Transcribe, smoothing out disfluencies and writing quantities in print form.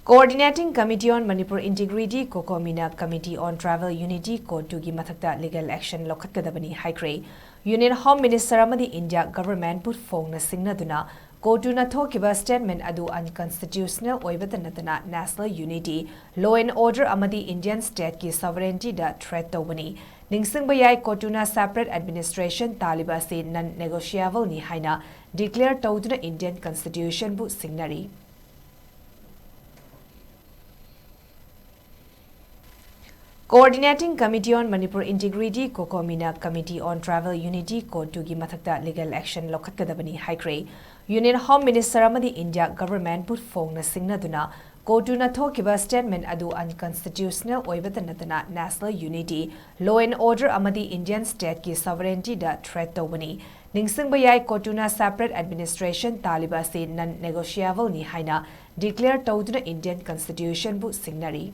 Coordinating Committee on Manipur Integrity Cocomi Committee on Travel Unity Cotu ki Mathakta Legal Action Loukhatkadabani Haikhre Union Home Minister amadi India Government put phone na singnaduna Cotu na thokiba statement adu unconstitutional oibata natana national unity law and order amadi Indian state ki sovereignty da threat tawani ningsingba yai Cotu na separate administration taliba se non negotiable ni haina declare tawduna Indian constitution bu signary Coordinating Committee on Manipur Integrity Cocomi Committee on Travel Unity Cotu ki Mathakta Legal Action Loukhatkadabani Haikhre Union Home Minister amadi India Government put phone na singnaduna Cotu na thokiba statement adu unconstitutional oibata natana national unity law and order amadi Indian state ki sovereignty da threat tawani ningsingba yai Cotu na separate administration taliba se non negotiable ni haina declare tawduna Indian constitution bu signary